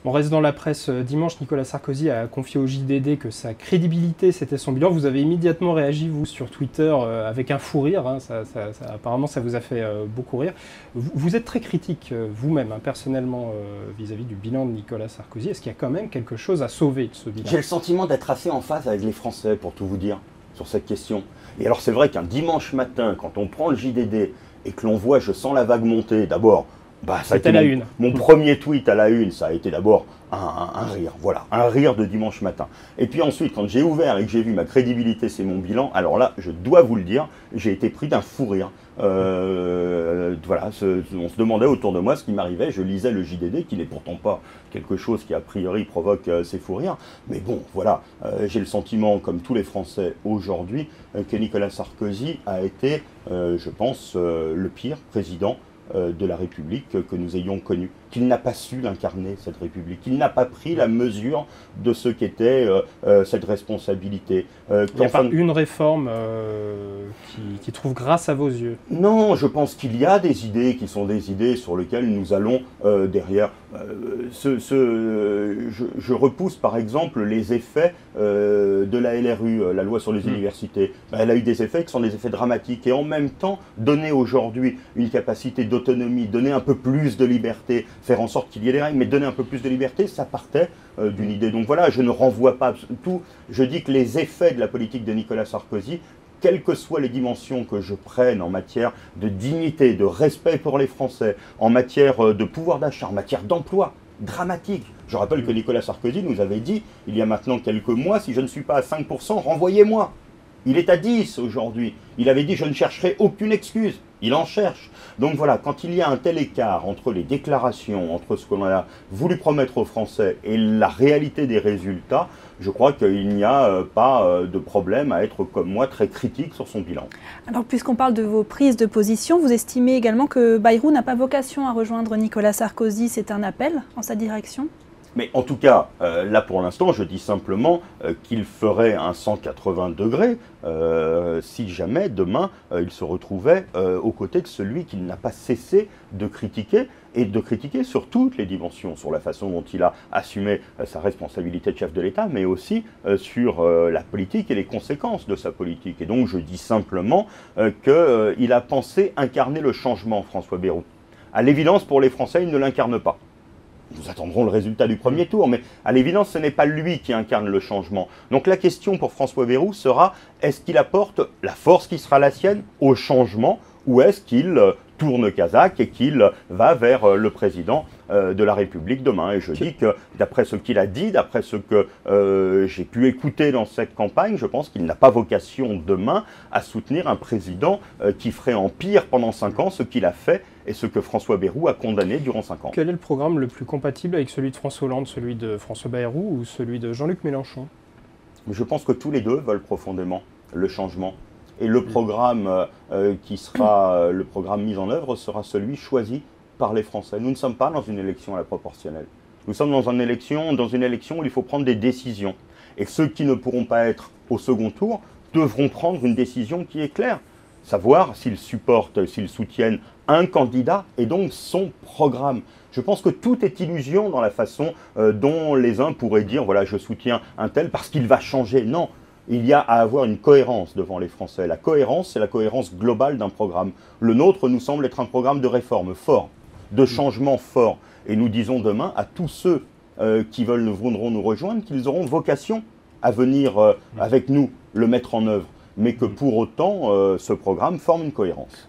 On reste dans la presse. Dimanche, Nicolas Sarkozy a confié au JDD que sa crédibilité, c'était son bilan. Vous avez immédiatement réagi, vous, sur Twitter, avec un fou rire. Hein. Apparemment, ça vous a fait beaucoup rire. Vous êtes très critique, vous-même, hein, personnellement, vis-à-vis du bilan de Nicolas Sarkozy. Est-ce qu'il y a quand même quelque chose à sauver de ce bilan? J'ai le sentiment d'être assez en phase avec les Français, pour tout vous dire, sur cette question. Et alors, c'est vrai qu'un dimanche matin, quand on prend le JDD et que l'on voit, je sens la vague monter, d'abord, ça a été la une. Mon premier tweet à la une, ça a été d'abord un rire, voilà, un rire de dimanche matin. Et puis ensuite, quand j'ai ouvert et que j'ai vu ma crédibilité, c'est mon bilan, alors là, je dois vous le dire, j'ai été pris d'un fou rire. Voilà, on se demandait autour de moi ce qui m'arrivait, je lisais le JDD, qui n'est pourtant pas quelque chose qui a priori provoque ces fous rires, mais bon, voilà, j'ai le sentiment, comme tous les Français aujourd'hui, que Nicolas Sarkozy a été, je pense, le pire président de la République que nous ayons connu, qu'il n'a pas su l'incarner, cette République, qu'il n'a pas pris la mesure de ce qu'était cette responsabilité. Il n'y a pas une réforme qui trouve grâce à vos yeux? Non, je pense qu'il y a des idées qui sont des idées sur lesquelles nous allons derrière. Je repousse par exemple les effets de la LRU, la loi sur les universités. Elle a eu des effets qui sont des effets dramatiques, et en même temps, donner aujourd'hui une capacité d'autonomie, donner un peu plus de liberté, faire en sorte qu'il y ait des règles, mais donner un peu plus de liberté, ça partait d'une idée. Donc voilà, je ne renvoie pas tout, je dis que les effets de la politique de Nicolas Sarkozy, quelles que soient les dimensions que je prenne en matière de dignité, de respect pour les Français, en matière de pouvoir d'achat, en matière d'emploi, dramatique. Je rappelle que Nicolas Sarkozy nous avait dit, il y a maintenant quelques mois, si je ne suis pas à 5%, renvoyez-moi. Il est à 10 aujourd'hui. Il avait dit, je ne chercherai aucune excuse. Il en cherche. Donc voilà, quand il y a un tel écart entre les déclarations, entre ce que l'on a voulu promettre aux Français et la réalité des résultats, je crois qu'il n'y a pas de problème à être, comme moi, très critique sur son bilan. Alors, puisqu'on parle de vos prises de position, vous estimez également que Bayrou n'a pas vocation à rejoindre Nicolas Sarkozy. C'est un appel en sa direction ? Mais en tout cas, là pour l'instant, je dis simplement qu'il ferait un 180 degrés si jamais demain il se retrouvait aux côtés de celui qu'il n'a pas cessé de critiquer, et de critiquer sur toutes les dimensions, sur la façon dont il a assumé sa responsabilité de chef de l'État, mais aussi sur la politique et les conséquences de sa politique. Et donc je dis simplement qu'il a pensé incarner le changement, François Bayrou. À l'évidence, pour les Français, il ne l'incarne pas. Nous attendrons le résultat du premier tour, mais à l'évidence, ce n'est pas lui qui incarne le changement. Donc la question pour François Bayrou sera, est-ce qu'il apporte la force qui sera la sienne au changement, ou est-ce qu'il tourne Kazakh et qu'il va vers le président de la République demain? Et je dis que, d'après ce qu'il a dit, d'après ce que j'ai pu écouter dans cette campagne, je pense qu'il n'a pas vocation demain à soutenir un président qui ferait en pire pendant 5 ans ce qu'il a fait et ce que François Bayrou a condamné durant 5 ans. Quel est le programme le plus compatible avec celui de François Hollande, celui de François Bayrou ou celui de Jean-Luc Mélenchon? Je pense que tous les deux veulent profondément le changement. Et le programme qui sera le programme mis en œuvre sera celui choisi par les Français. Nous ne sommes pas dans une élection à la proportionnelle. Nous sommes dans une élection où il faut prendre des décisions. Et ceux qui ne pourront pas être au second tour devront prendre une décision qui est claire. Savoir s'ils supportent, s'ils soutiennent un candidat et donc son programme. Je pense que tout est illusion dans la façon dont les uns pourraient dire « voilà, je soutiens un tel parce qu'il va changer ». Non. Il y a à avoir une cohérence devant les Français. La cohérence, c'est la cohérence globale d'un programme. Le nôtre nous semble être un programme de réforme fort, de changement fort. Et nous disons demain à tous ceux qui voudront nous rejoindre qu'ils auront vocation à venir avec nous le mettre en œuvre, mais que pour autant ce programme forme une cohérence.